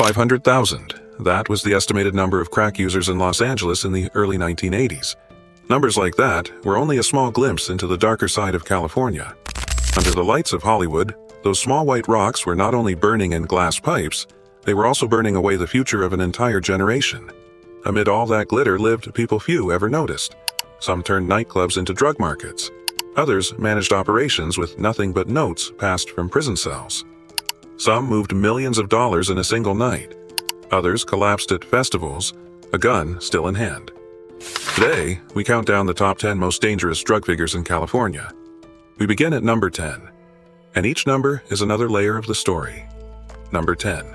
500,000. That was the estimated number of crack users in Los Angeles in the early 1980s. Numbers like that were only a small glimpse into the darker side of California. Under the lights of Hollywood, those small white rocks were not only burning in glass pipes, they were also burning away the future of an entire generation. Amid all that glitter lived people few ever noticed. Some turned nightclubs into drug markets. Others managed operations with nothing but notes passed from prison cells. Some moved millions of dollars in a single night. Others collapsed at festivals, a gun still in hand. Today, we count down the top 10 most dangerous drug figures in California. We begin at number 10, and each number is another layer of the story. Number 10.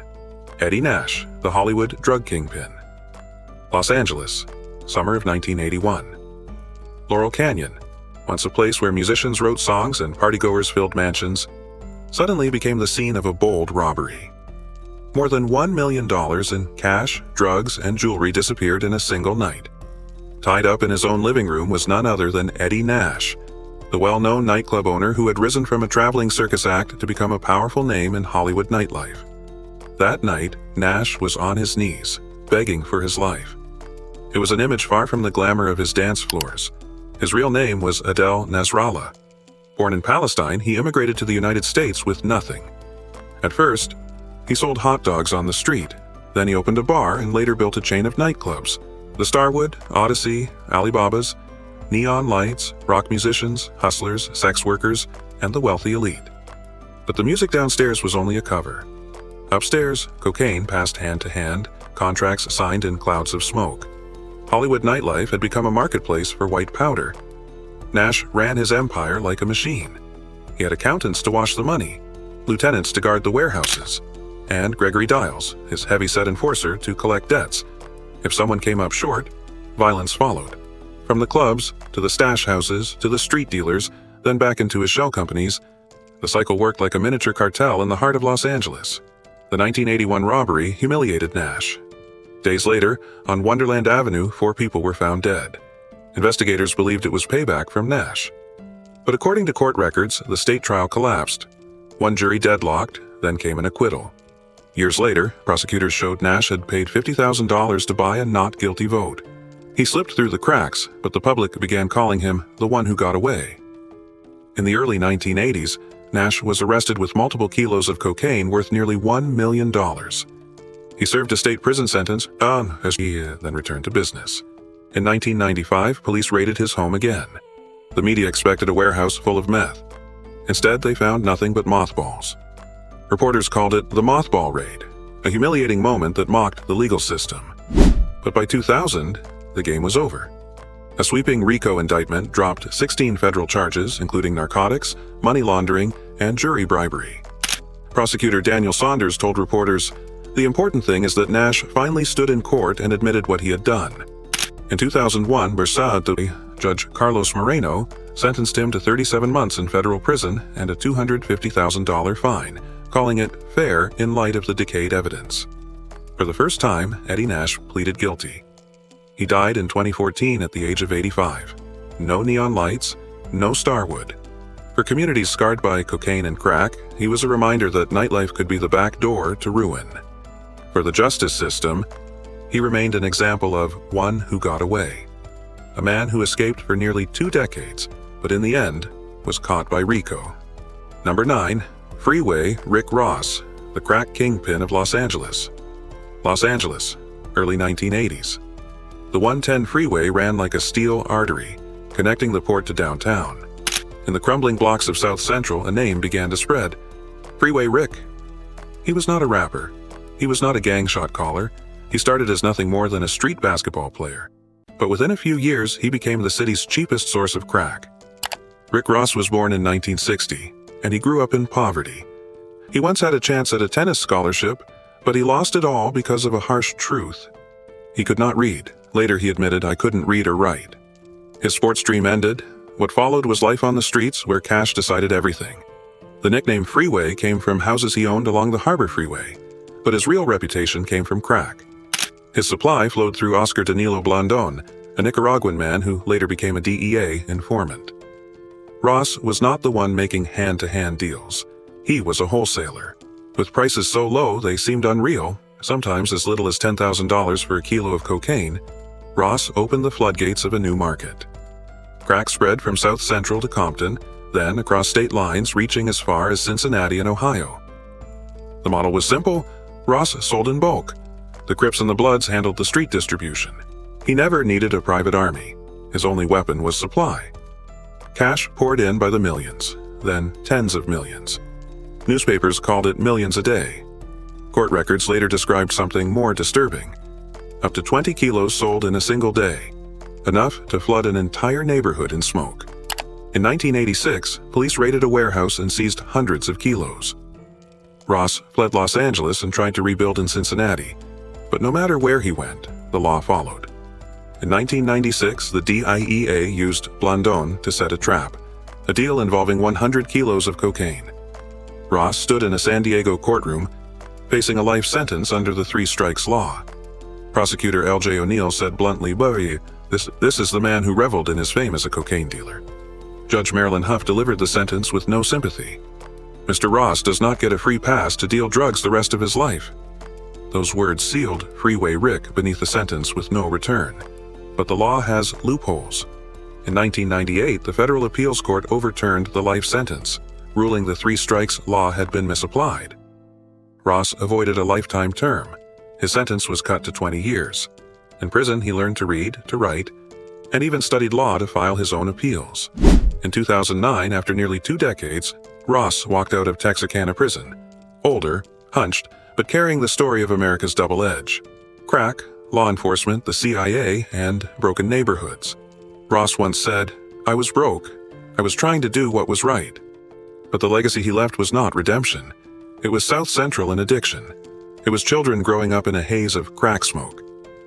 Eddie Nash, the Hollywood drug kingpin. Los Angeles, summer of 1981. Laurel Canyon, once a place where musicians wrote songs and partygoers filled mansions, suddenly became the scene of a bold robbery. More than $1 million in cash, drugs, and jewelry disappeared in a single night. Tied up in his own living room was none other than Eddie Nash, the well-known nightclub owner who had risen from a traveling circus act to become a powerful name in Hollywood nightlife. That night, Nash was on his knees, begging for his life. It was an image far from the glamour of his dance floors. His real name was Adel Nasrallah. Born in Palestine, he immigrated to the United States with nothing. At first, he sold hot dogs on the street. Then he opened a bar and later built a chain of nightclubs. The Starwood, Odyssey, Alibaba's, neon lights, rock musicians, hustlers, sex workers, and the wealthy elite. But the music downstairs was only a cover. Upstairs, cocaine passed hand to hand, contracts signed in clouds of smoke. Hollywood nightlife had become a marketplace for white powder. Nash ran his empire like a machine. He had accountants to wash the money, lieutenants to guard the warehouses, and Gregory Dials, his heavy-set enforcer, to collect debts. If someone came up short, violence followed. From the clubs, to the stash houses, to the street dealers, then back into his shell companies, the cycle worked like a miniature cartel in the heart of Los Angeles. The 1981 robbery humiliated Nash. Days later, on Wonderland Avenue, 4 people were found dead. Investigators believed it was payback from Nash. But according to court records, the state trial collapsed. One jury deadlocked, then came an acquittal. Years later, prosecutors showed Nash had paid $50,000 to buy a not guilty vote. He slipped through the cracks, but the public began calling him the one who got away. In the early 1980s, Nash was arrested with multiple kilos of cocaine worth nearly $1 million. He served a state prison sentence, as he then returned to business. In 1995, police raided his home again. The media expected a warehouse full of meth. Instead, they found nothing but mothballs. Reporters called it the mothball raid, a humiliating moment that mocked the legal system. But by 2000, the game was over. A sweeping RICO indictment dropped 16 federal charges, including narcotics, money laundering, and jury bribery. Prosecutor Daniel Saunders told reporters, "The important thing is that Nash finally stood in court and admitted what he had done." In 2001, Judge Carlos Moreno sentenced him to 37 months in federal prison and a $250,000 fine, calling it fair in light of the decayed evidence. For the first time, Eddie Nash pleaded guilty. He died in 2014 at the age of 85. No neon lights, no Starwood. For communities scarred by cocaine and crack, he was a reminder that nightlife could be the back door to ruin. For the justice system, he remained an example of one who got away. A man who escaped for nearly 2 decades, but in the end, was caught by RICO. Number 9. Freeway Rick Ross, the crack kingpin of Los Angeles. Los Angeles, early 1980s. The 110 freeway ran like a steel artery, connecting the port to downtown. In the crumbling blocks of South Central, a name began to spread. Freeway Rick. He was not a rapper. He was not a gang shot caller. He started as nothing more than a street basketball player. But within a few years, he became the city's cheapest source of crack. Rick Ross was born in 1960, and he grew up in poverty. He once had a chance at a tennis scholarship, but he lost it all because of a harsh truth. He could not read. Later he admitted, "I couldn't read or write." His sports dream ended. What followed was life on the streets where cash decided everything. The nickname Freeway came from houses he owned along the Harbor Freeway, but his real reputation came from crack. His supply flowed through Oscar Danilo Blandon, a Nicaraguan man who later became a DEA informant. Ross was not the one making hand-to-hand deals. He was a wholesaler. With prices so low they seemed unreal, sometimes as little as $10,000 for a kilo of cocaine, Ross opened the floodgates of a new market. Crack spread from South Central to Compton, then across state lines reaching as far as Cincinnati and Ohio. The model was simple. Ross sold in bulk. The Crips and the Bloods handled the street distribution. He never needed a private army. His only weapon was supply. Cash poured in by the millions, then tens of millions. Newspapers called it millions a day. Court records later described something more disturbing. Up to 20 kilos sold in a single day, enough to flood an entire neighborhood in smoke. In 1986, police raided a warehouse and seized hundreds of kilos. Ross fled Los Angeles and tried to rebuild in Cincinnati, but no matter where he went, the law followed. In 1996, the DIEA used Blandón to set a trap, a deal involving 100 kilos of cocaine. Ross stood in a San Diego courtroom, facing a life sentence under the three strikes law. Prosecutor L.J. O'Neill said bluntly, this is the man who reveled in his fame as a cocaine dealer. Judge Marilyn Huff delivered the sentence with no sympathy. Mr. Ross does not get a free pass to deal drugs the rest of his life. Those words sealed Freeway Rick beneath the sentence with no return. But the law has loopholes. In 1998, the Federal Appeals Court overturned the life sentence, ruling the three strikes law had been misapplied. Ross avoided a lifetime term. His sentence was cut to 20 years. In prison, he learned to read, to write, and even studied law to file his own appeals. In 2009, after nearly 2 decades, Ross walked out of Texarkana prison, older, hunched, but carrying the story of America's double edge: crack, law enforcement, the CIA, and broken neighborhoods. Ross once said, "I was broke. I was trying to do what was right." But the legacy he left was not redemption. It was South Central and addiction. It was children growing up in a haze of crack smoke.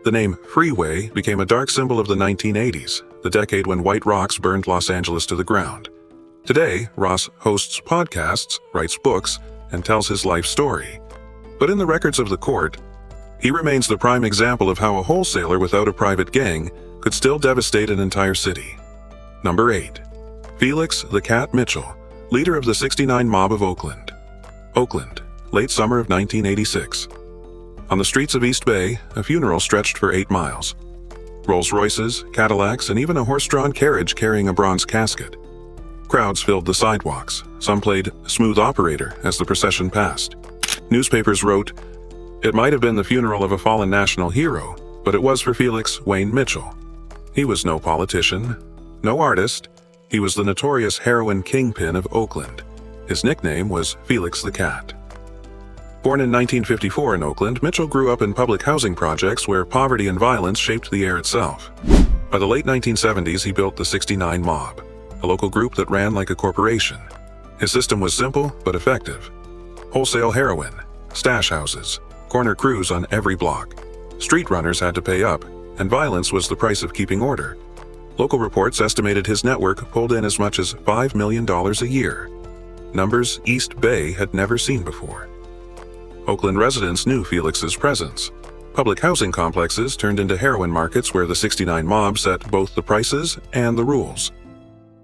The name Freeway became a dark symbol of the 1980s, the decade when white rocks burned Los Angeles to the ground. Today, Ross hosts podcasts, writes books, and tells his life story. But in the records of the court, he remains the prime example of how a wholesaler without a private gang could still devastate an entire city. Number 8. Felix the Cat Mitchell, leader of the '69 mob of Oakland. Oakland, late summer of 1986. On the streets of East Bay, a funeral stretched for 8 miles. Rolls-Royces, Cadillacs, and even a horse-drawn carriage carrying a bronze casket. Crowds filled the sidewalks. Some played Smooth Operator as the procession passed. Newspapers wrote, "It might have been the funeral of a fallen national hero, but it was for Felix Wayne Mitchell. He was no politician, no artist. He was the notorious heroin kingpin of Oakland. His nickname was Felix the Cat." Born in 1954 in Oakland, Mitchell grew up in public housing projects where poverty and violence shaped the air itself. By the late 1970s, he built the '69 Mob, a local group that ran like a corporation. His system was simple but effective. Wholesale heroin, stash houses, corner crews on every block. Street runners had to pay up, and violence was the price of keeping order. Local reports estimated his network pulled in as much as $5 million a year. Numbers East Bay had never seen before. Oakland residents knew Felix's presence. Public housing complexes turned into heroin markets where the '69 Mob set both the prices and the rules.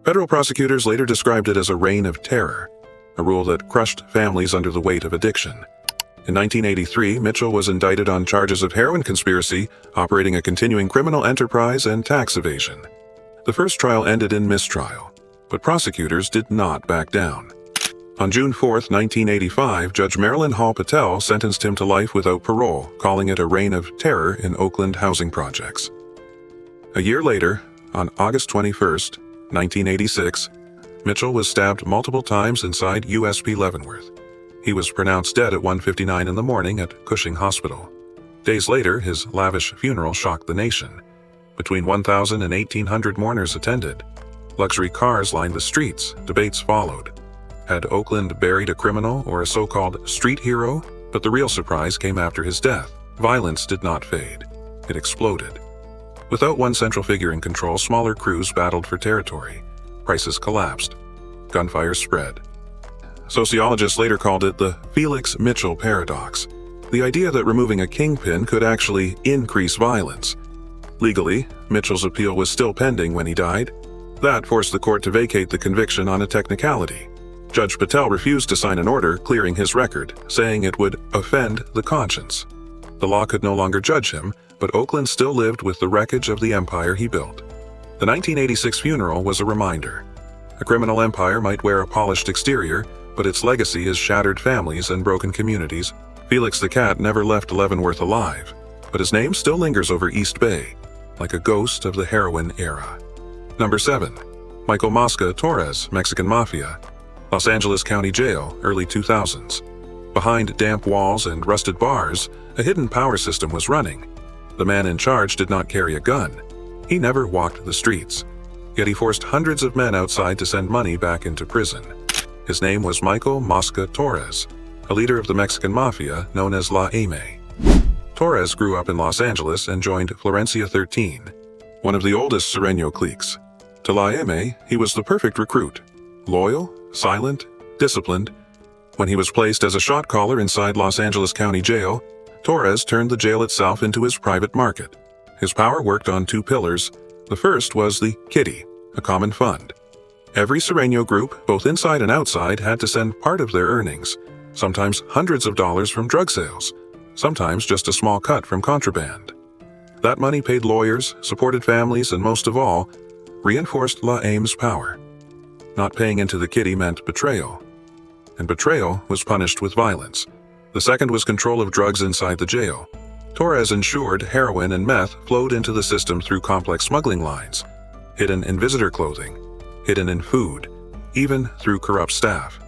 Federal prosecutors later described it as a reign of terror, a rule that crushed families under the weight of addiction. In 1983, Mitchell was indicted on charges of heroin conspiracy, operating a continuing criminal enterprise, and tax evasion. The first trial ended in mistrial, but prosecutors did not back down. On June 4, 1985, Judge Marilyn Hall Patel sentenced him to life without parole, calling it a reign of terror in Oakland housing projects. A year later, on August 21, 1986, Mitchell was stabbed multiple times inside USP Leavenworth. He was pronounced dead at 1:59 in the morning at Cushing Hospital. Days later, his lavish funeral shocked the nation. Between 1,000 and 1,800 mourners attended. Luxury cars lined the streets. Debates followed. Had Oakland buried a criminal or a so-called street hero? But the real surprise came after his death. Violence did not fade. It exploded. Without one central figure in control, smaller crews battled for territory. Prices collapsed. Gunfire spread. Sociologists later called it the Felix Mitchell paradox, the idea that removing a kingpin could actually increase violence. Legally, Mitchell's appeal was still pending when he died. That forced the court to vacate the conviction on a technicality. Judge Patel refused to sign an order clearing his record, saying it would offend the conscience. The law could no longer judge him, but Oakland still lived with the wreckage of the empire he built. The 1986 funeral was a reminder. A criminal empire might wear a polished exterior, but its legacy is shattered families and broken communities. Felix the cat never left Leavenworth alive, but his name still lingers over East Bay, like a ghost of the heroin era. Number 7. Michael Mosca Torres, Mexican Mafia. Los Angeles County Jail, early 2000s. Behind damp walls and rusted bars, a hidden power system was running. The man in charge did not carry a gun. He never walked the streets. Yet he forced hundreds of men outside to send money back into prison. His name was Michael Mosca Torres, a leader of the Mexican Mafia known as La M. Torres grew up in Los Angeles and joined Florencia 13, one of the oldest Sereno cliques. To La M, he was the perfect recruit. Loyal, silent, disciplined. When he was placed as a shot caller inside Los Angeles County Jail, Torres turned the jail itself into his private market. His power worked on two pillars. The first was the kitty, a common fund. Every Sereno group, both inside and outside, had to send part of their earnings, sometimes hundreds of dollars from drug sales, sometimes just a small cut from contraband. That money paid lawyers, supported families, and most of all, reinforced La M's power. Not paying into the kitty meant betrayal, and betrayal was punished with violence. The second was control of drugs inside the jail. Torres ensured heroin and meth flowed into the system through complex smuggling lines, hidden in visitor clothing, hidden in food, even through corrupt staff.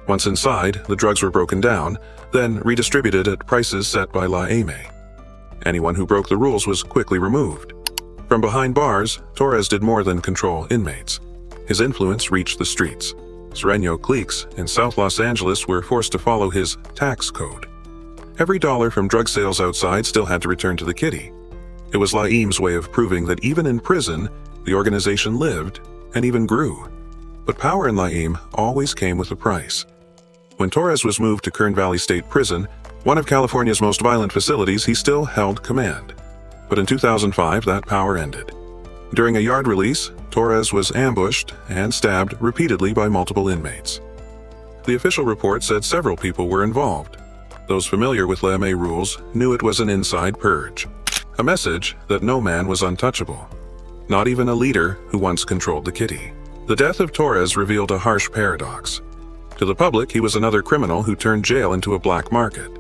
Once inside, the drugs were broken down, then redistributed at prices set by La M. Anyone who broke the rules was quickly removed. From behind bars, Torres did more than control inmates. His influence reached the streets. Sereno cliques in South Los Angeles were forced to follow his tax code. Every dollar from drug sales outside still had to return to the kitty. It was La M's way of proving that even in prison, the organization lived and even grew. But power in La M always came with a price. When Torres was moved to Kern Valley State Prison, one of California's most violent facilities, he still held command. But in 2005, that power ended. During a yard release, Torres was ambushed and stabbed repeatedly by multiple inmates. The official report said several people were involved. Those familiar with La M rules knew it was an inside purge, a message that no man was untouchable, not even a leader who once controlled the kitty. The death of Torres revealed a harsh paradox. To the public, he was another criminal who turned jail into a black market.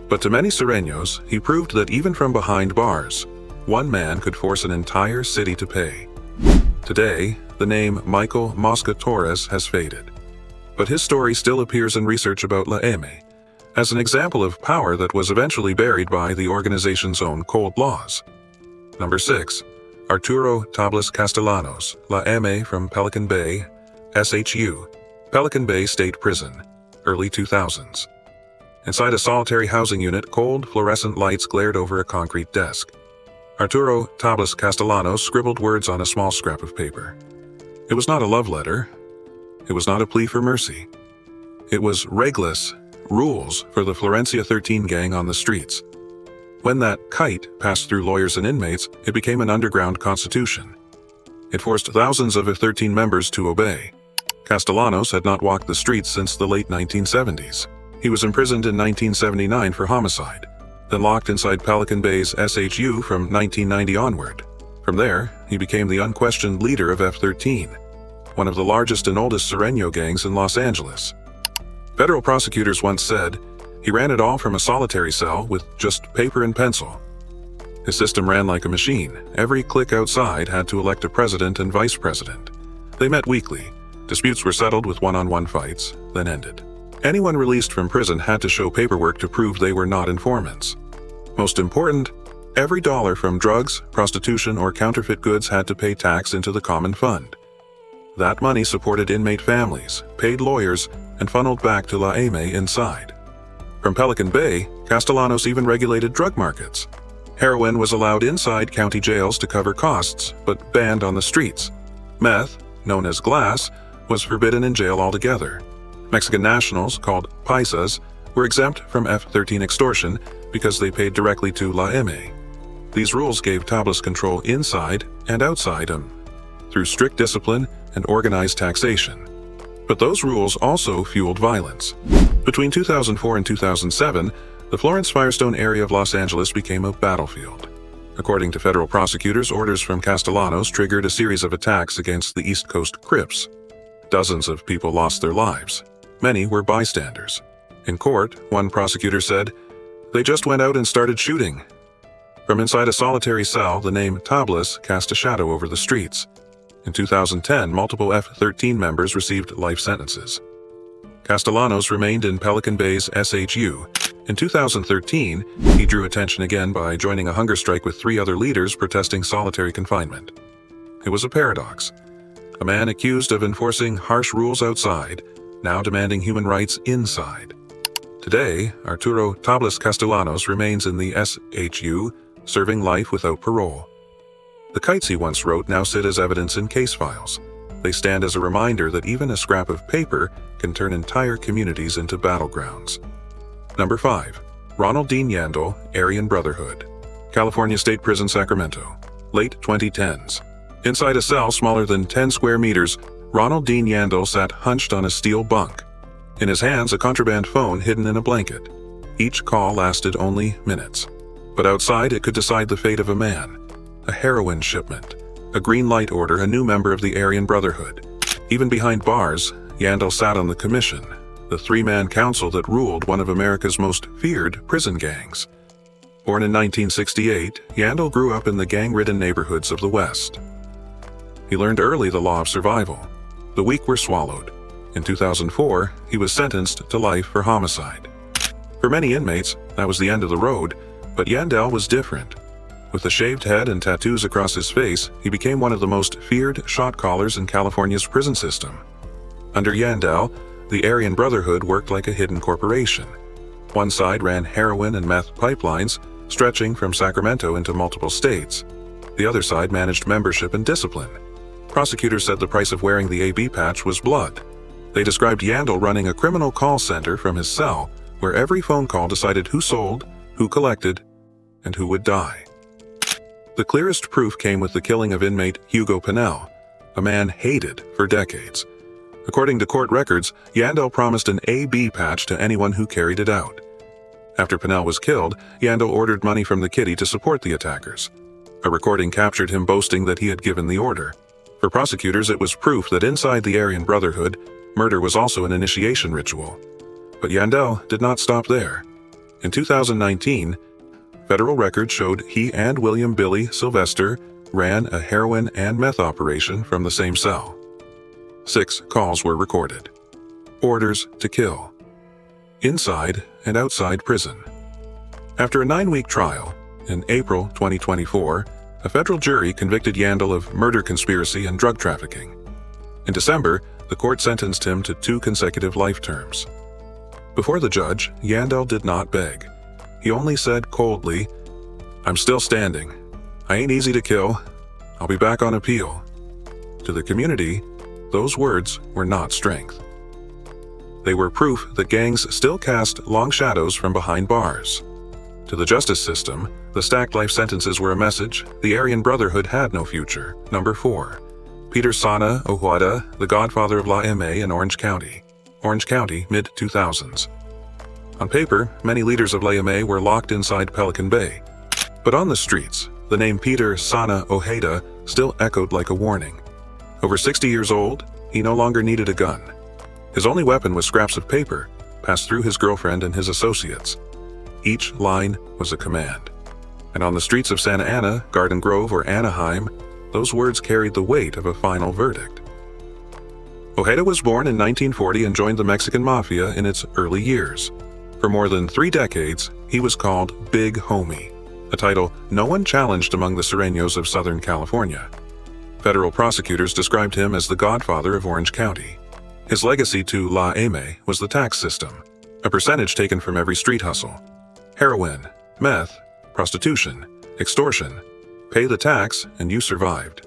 But to many Serenos, he proved that even from behind bars, one man could force an entire city to pay. Today, the name Michael Mosca Torres has faded, but his story still appears in research about La M as an example of power that was eventually buried by the organization's own cold laws. Number 6. Arturo Tablas Castellanos, La M from Pelican Bay, SHU, Pelican Bay State Prison, early 2000s. Inside a solitary housing unit, cold fluorescent lights glared over a concrete desk. Arturo Tablas Castellanos scribbled words on a small scrap of paper. It was not a love letter. It was not a plea for mercy. It was reglas, rules for the Florencia 13 gang on the streets. When that kite passed through lawyers and inmates, it became an underground constitution. It forced thousands of 13 members to obey. Castellanos had not walked the streets since the late 1970s. He was imprisoned in 1979 for homicide, then locked inside Pelican Bay's SHU from 1990 onward. From there, he became the unquestioned leader of F-13, one of the largest and oldest Sereno gangs in Los Angeles. Federal prosecutors once said, he ran it all from a solitary cell with just paper and pencil. His system ran like a machine. Every clique outside had to elect a president and vice president. They met weekly. Disputes were settled with one-on-one fights, then ended. Anyone released from prison had to show paperwork to prove they were not informants. Most important, every dollar from drugs, prostitution, or counterfeit goods had to pay tax into the common fund. That money supported inmate families, paid lawyers, and funneled back to La M inside. From Pelican Bay, Castellanos even regulated drug markets. Heroin was allowed inside county jails to cover costs, but banned on the streets. Meth, known as glass, was forbidden in jail altogether. Mexican nationals, called paisas, were exempt from F-13 extortion because they paid directly to La M. These rules gave Tablas control inside and outside through strict discipline and organized taxation. But those rules also fueled violence. Between 2004 and 2007, The Florence Firestone area of Los Angeles became a battlefield. According to federal prosecutors, orders from Castellanos triggered a series of attacks against the East Coast Crips. Dozens of people lost their lives. Many were bystanders. In court, one prosecutor said, "They just went out and started shooting." From inside a solitary cell, the name Tablas cast a shadow over the streets. In 2010, multiple F-13 members received life sentences. Castellanos remained in Pelican Bay's SHU. In 2013, he drew attention again by joining a hunger strike with 3 other leaders protesting solitary confinement. It was a paradox. A man accused of enforcing harsh rules outside, now demanding human rights inside. Today, Arturo Tablas Castellanos remains in the SHU, serving life without parole. The kites he once wrote now sit as evidence in case files. They stand as a reminder that even a scrap of paper can turn entire communities into battlegrounds. Number 5. Ronald Dean Yandell, Aryan Brotherhood. California State Prison, Sacramento. Late 2010s. Inside a cell smaller than 10 square meters, Ronald Dean Yandell sat hunched on a steel bunk. In his hands, a contraband phone hidden in a blanket. Each call lasted only minutes. But outside, it could decide the fate of a man. A heroin shipment. A green light order, a new member of the Aryan Brotherhood. Even behind bars, Yandell sat on the commission, the 3-man council that ruled one of America's most feared prison gangs. Born in 1968, Yandell grew up in the gang-ridden neighborhoods of the West. He learned early the law of survival. The weak were swallowed. In 2004, he was sentenced to life for homicide. For many inmates, that was the end of the road, but Yandell was different. With a shaved head and tattoos across his face, he became one of the most feared shot callers in California's prison system. Under Yandell, the Aryan Brotherhood worked like a hidden corporation. One side ran heroin and meth pipelines, stretching from Sacramento into multiple states. The other side managed membership and discipline. Prosecutors said the price of wearing the AB patch was blood. They described Yandell running a criminal call center from his cell, where every phone call decided who sold, who collected, and who would die. The clearest proof came with the killing of inmate Hugo Pinell, a man hated for decades. According to court records, Yandell promised an AB patch to anyone who carried it out. After Pinell was killed, Yandell ordered money from the kitty to support the attackers. A recording captured him boasting that he had given the order. For prosecutors, it was proof that inside the Aryan Brotherhood, murder was also an initiation ritual. But Yandell did not stop there. In 2019, federal records showed he and William Billy Sylvester ran a heroin and meth operation from the same cell. 6 calls were recorded. Orders to kill. Inside and outside prison. After a 9-week trial, in April 2024, a federal jury convicted Yandell of murder conspiracy and drug trafficking. In December, the court sentenced him to 2 consecutive life terms. Before the judge, Yandell did not beg. He only said coldly, "I'm still standing. I ain't easy to kill. I'll be back on appeal." To the community, those words were not strength. They were proof that gangs still cast long shadows from behind bars. To the justice system, the stacked life sentences were a message the Aryan Brotherhood had no future. Number 4. Peter Sana Ojeda, the godfather of La M.A. in Orange County. Orange County, mid-2000s. On paper, many leaders of La M.A. were locked inside Pelican Bay. But on the streets, the name Peter Sana Ojeda still echoed like a warning. Over 60 years old, he no longer needed a gun. His only weapon was scraps of paper, passed through his girlfriend and his associates. Each line was a command. And on the streets of Santa Ana, Garden Grove, or Anaheim, those words carried the weight of a final verdict. Ojeda was born in 1940 and joined the Mexican Mafia in its early years. For more than 3 decades, he was called Big Homie, a title no one challenged among the Sureños of Southern California. Federal prosecutors described him as the godfather of Orange County. His legacy to La M.A. was the tax system, a percentage taken from every street hustle. Heroin, meth, prostitution, extortion. Pay the tax and you survived.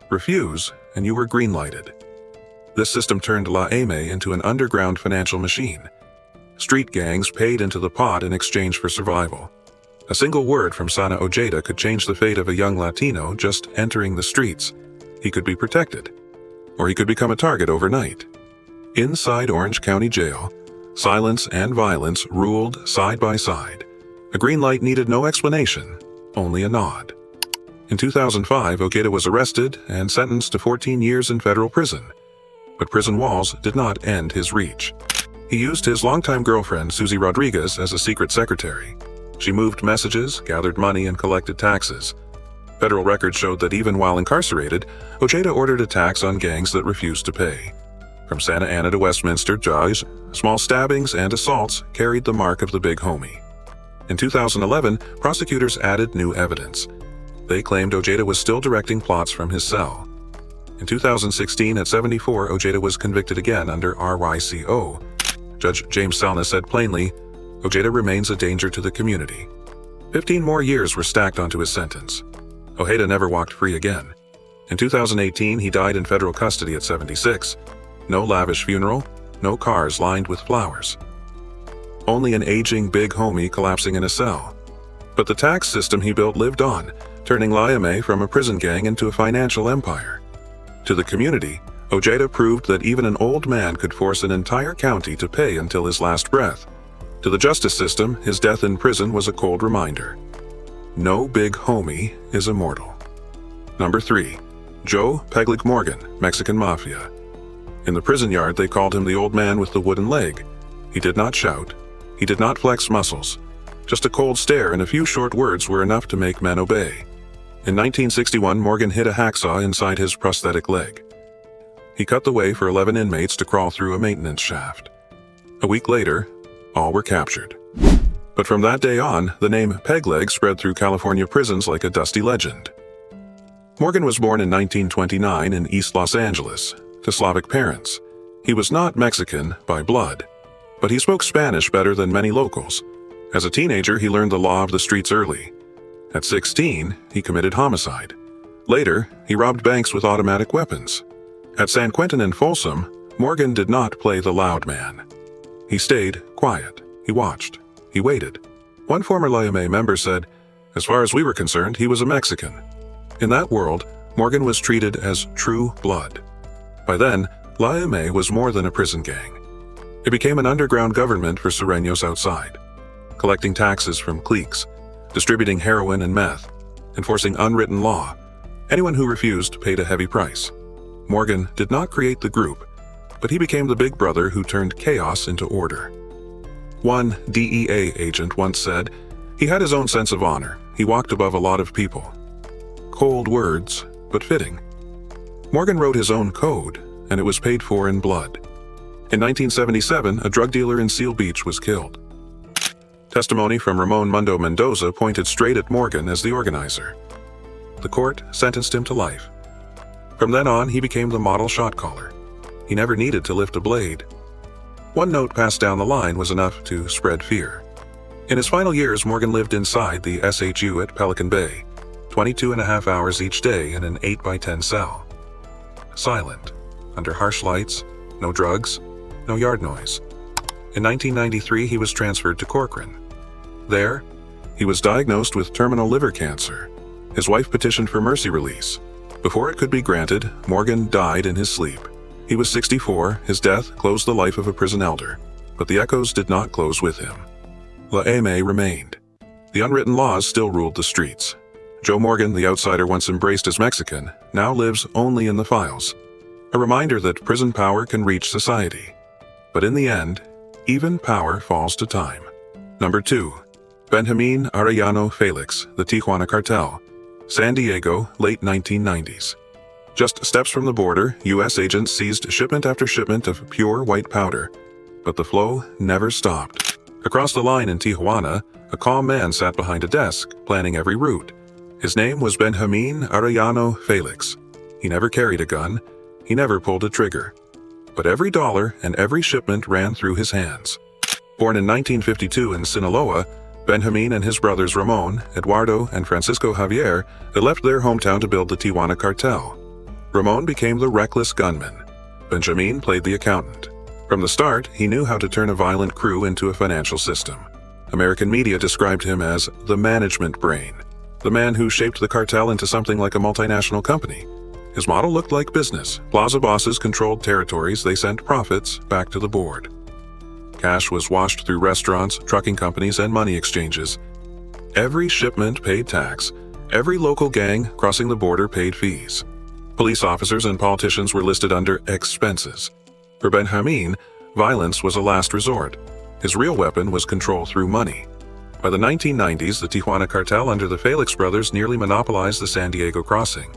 Refuse and you were green-lighted. This system turned La M.A. into an underground financial machine. Street gangs paid into the pot in exchange for survival. A single word from Sana Ojeda could change the fate of a young Latino just entering the streets. He could be protected, or he could become a target overnight. Inside Orange County Jail, Silence and violence ruled side by side. A green light needed no explanation, only a nod. In 2005, Ojeda was arrested and sentenced to 14 years in federal prison. But prison walls did not end his reach. He used his longtime girlfriend, Susie Rodriguez, as a secret secretary. She moved messages, gathered money, and collected taxes. Federal records showed that even while incarcerated, Ojeda ordered attacks on gangs that refused to pay. From Santa Ana to Westminster, Judge, small stabbings and assaults carried the mark of the big homie. In 2011, prosecutors added new evidence. They claimed Ojeda was still directing plots from his cell. In 2016, at 74, Ojeda was convicted again under RYCO. Judge James Salna said plainly, Ojeda remains a danger to the community. 15 more years were stacked onto his sentence. Ojeda never walked free again. In 2018, he died in federal custody at 76. No lavish funeral, no cars lined with flowers. Only an aging big homie collapsing in a cell. But the tax system he built lived on, turning Liame from a prison gang into a financial empire. To the community, Ojeda proved that even an old man could force an entire county to pay until his last breath. To the justice system, his death in prison was a cold reminder. No big homie is immortal. Number 3. Joe Pegleg Morgan, Mexican Mafia. In the prison yard, they called him the old man with the wooden leg. He did not shout. He did not flex muscles. Just a cold stare and a few short words were enough to make men obey. In 1961, Morgan hid a hacksaw inside his prosthetic leg. He cut the way for 11 inmates to crawl through a maintenance shaft. A week later, all were captured. But from that day on, the name Pegleg spread through California prisons like a dusty legend. Morgan was born in 1929 in East Los Angeles, to Slavic parents. He was not Mexican by blood, but he spoke Spanish better than many locals. As a teenager, he learned the law of the streets early. At 16, he committed homicide. Later, he robbed banks with automatic weapons. At San Quentin and Folsom, Morgan did not play the loud man. He stayed quiet. He watched. He waited. One former Liame member said, as far as we were concerned, he was a Mexican. In that world, Morgan was treated as true blood. By then, Liame was more than a prison gang. It became an underground government for Sureños outside, collecting taxes from cliques, distributing heroin and meth, enforcing unwritten law. Anyone who refused paid a heavy price. Morgan did not create the group, but he became the big brother who turned chaos into order. One DEA agent once said, he had his own sense of honor. He walked above a lot of people. Cold words, but fitting. Morgan wrote his own code, and it was paid for in blood. In 1977, a drug dealer in Seal Beach was killed. Testimony from Ramon Mundo Mendoza pointed straight at Morgan as the organizer. The court sentenced him to life. From then on, he became the model shot caller. He never needed to lift a blade. One note passed down the line was enough to spread fear. In his final years, Morgan lived inside the SHU at Pelican Bay, 22.5 hours each day in an 8x10 cell. Silent, under harsh lights, no drugs, no yard noise. In 1993, he was transferred to Corcoran. There, he was diagnosed with terminal liver cancer. His wife petitioned for mercy release. Before it could be granted, Morgan died in his sleep. He was 64, his death closed the life of a prison elder, but the echoes did not close with him. Liame remained. The unwritten laws still ruled the streets. Joe Morgan, the outsider once embraced as Mexican, now lives only in the files. A reminder that prison power can reach society. But in the end, even power falls to time. Number 2. Benjamín Arellano Félix, the Tijuana Cartel. San Diego, late 1990s. Just steps from the border, U.S. agents seized shipment after shipment of pure white powder. But the flow never stopped. Across the line in Tijuana, a calm man sat behind a desk, planning every route. His name was Benjamín Arellano Félix. He never carried a gun. He never pulled a trigger. But every dollar and every shipment ran through his hands. Born in 1952 in Sinaloa, Benjamín and his brothers Ramón, Eduardo, and Francisco Javier had left their hometown to build the Tijuana Cartel. Ramón became the reckless gunman. Benjamín played the accountant. From the start, he knew how to turn a violent crew into a financial system. American media described him as the management brain, the man who shaped the cartel into something like a multinational company. His model looked like business. Plaza bosses controlled territories, they sent profits back to the board. Cash was washed through restaurants, trucking companies, and money exchanges. Every shipment paid tax. Every local gang crossing the border paid fees. Police officers and politicians were listed under expenses. For Benjamín, violence was a last resort. His real weapon was control through money. By the 1990s, the Tijuana cartel under the Felix brothers nearly monopolized the San Diego crossing.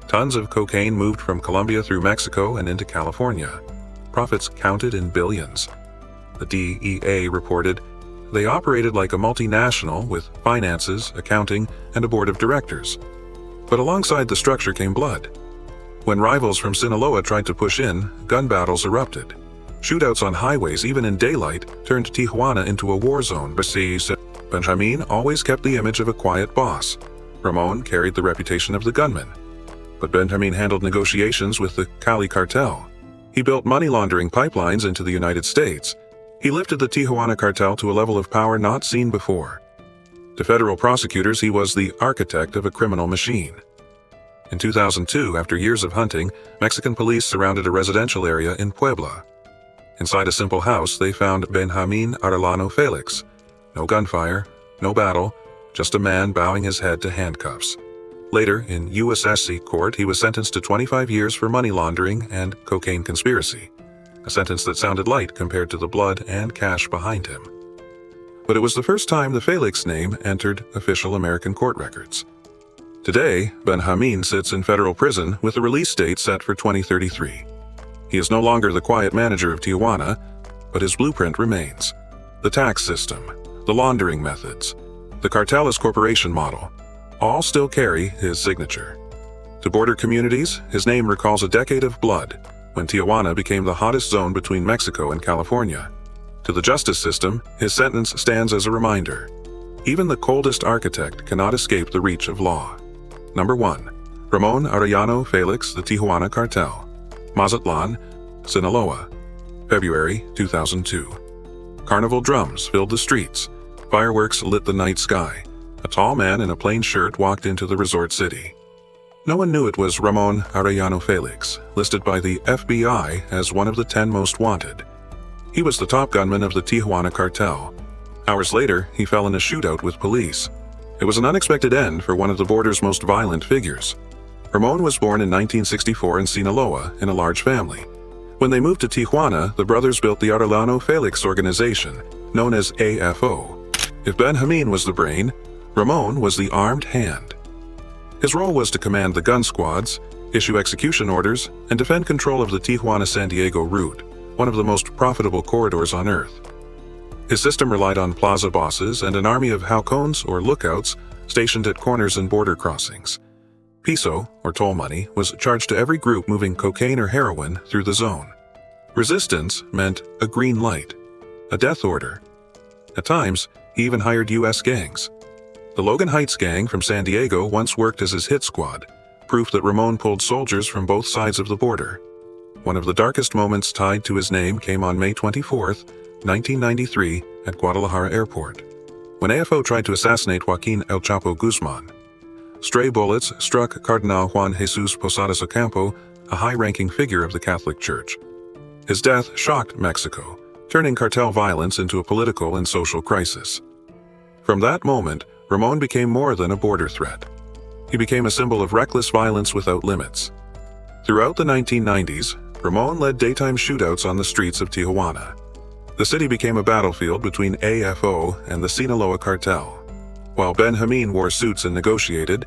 Tons of cocaine moved from Colombia through Mexico and into California. Profits counted in billions. The DEA reported they operated like a multinational with finances, accounting, and a board of directors. But alongside the structure came blood. When rivals from Sinaloa tried to push in, gun battles erupted. Shootouts on highways, even in daylight, turned Tijuana into a war zone. Benjamín always kept the image of a quiet boss. Ramón carried the reputation of the gunman. But Benjamín handled negotiations with the Cali cartel. He built money laundering pipelines into the United States. He lifted the Tijuana cartel to a level of power not seen before. To federal prosecutors, he was the architect of a criminal machine. In 2002, after years of hunting, Mexican police surrounded a residential area in Puebla. Inside a simple house, they found Ramón Arellano Félix. No gunfire, no battle, just a man bowing his head to handcuffs. Later, in USSC court, he was sentenced to 25 years for money laundering and cocaine conspiracy, a sentence that sounded light compared to the blood and cash behind him. But it was the first time the Felix name entered official American court records. Today, Benjamín sits in federal prison with a release date set for 2033. He is no longer the quiet manager of Tijuana, but his blueprint remains. The tax system, the laundering methods, the cartel as corporation model, all still carry his signature. To border communities, his name recalls a decade of blood, when Tijuana became the hottest zone between Mexico and California. To the justice system, his sentence stands as a reminder. Even the coldest architect cannot escape the reach of law. Number 1. Ramón Arellano Félix, the Tijuana Cartel. Mazatlan, Sinaloa. February 2002. Carnival drums filled the streets. Fireworks lit the night sky. A tall man in a plain shirt walked into the resort city. No one knew it was Ramón Arellano Félix, listed by the FBI as one of the 10 most wanted. He was the top gunman of the Tijuana cartel. Hours later, he fell in a shootout with police. It was an unexpected end for one of the border's most violent figures. Ramón was born in 1964 in Sinaloa in a large family. When they moved to Tijuana, the brothers built the Arellano Félix organization, known as AFO. If Benjamín was the brain, Ramón was the armed hand. His role was to command the gun squads, issue execution orders, and defend control of the Tijuana-San Diego route, one of the most profitable corridors on Earth. His system relied on plaza bosses and an army of halcones or lookouts stationed at corners and border crossings. Piso, or toll money, was charged to every group moving cocaine or heroin through the zone. Resistance meant a green light, a death order. At times, he even hired U.S. gangs. The Logan Heights gang from San Diego once worked as his hit squad, proof that Ramón pulled soldiers from both sides of the border. One of the darkest moments tied to his name came on May 24, 1993, at Guadalajara Airport, when AFO tried to assassinate Joaquín El Chapo Guzmán. Stray bullets struck Cardinal Juan Jesus Posadas Ocampo, a high-ranking figure of the Catholic Church. His death shocked Mexico, turning cartel violence into a political and social crisis. From that moment, Ramón became more than a border threat. He became a symbol of reckless violence without limits. Throughout the 1990s, Ramón led daytime shootouts on the streets of Tijuana. The city became a battlefield between AFO and the Sinaloa cartel. While Benjamín wore suits and negotiated,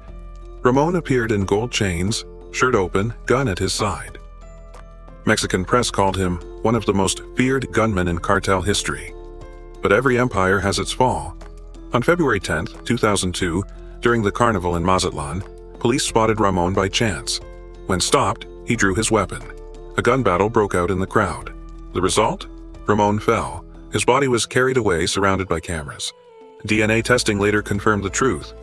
Ramón appeared in gold chains, shirt open, gun at his side. Mexican press called him one of the most feared gunmen in cartel history. But every empire has its fall. On February 10, 2002, during the carnival in Mazatlan, police spotted Ramón by chance. When stopped, he drew his weapon. A gun battle broke out in the crowd. The result? Ramón fell. His body was carried away, surrounded by cameras. DNA testing later confirmed the truth.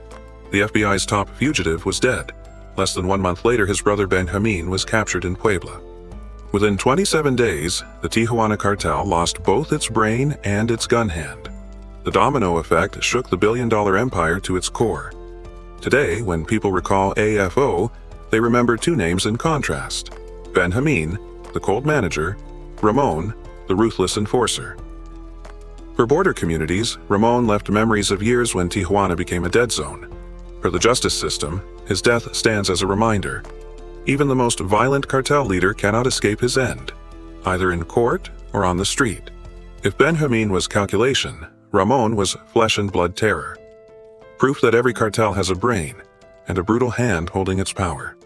The FBI's top fugitive was dead. Less than 1 month later, his brother Benjamín was captured in Puebla. Within 27 days, the Tijuana cartel lost both its brain and its gun hand. The domino effect shook the billion-dollar empire to its core. Today, when people recall AFO, they remember two names in contrast: Benjamín, the cold manager; Ramón, the ruthless enforcer. For border communities, Ramón left memories of years when Tijuana became a dead zone. For the justice system, his death stands as a reminder. Even the most violent cartel leader cannot escape his end, either in court or on the street. If Benjamín was calculation, Ramón was flesh and blood terror. Proof that every cartel has a brain and a brutal hand holding its power.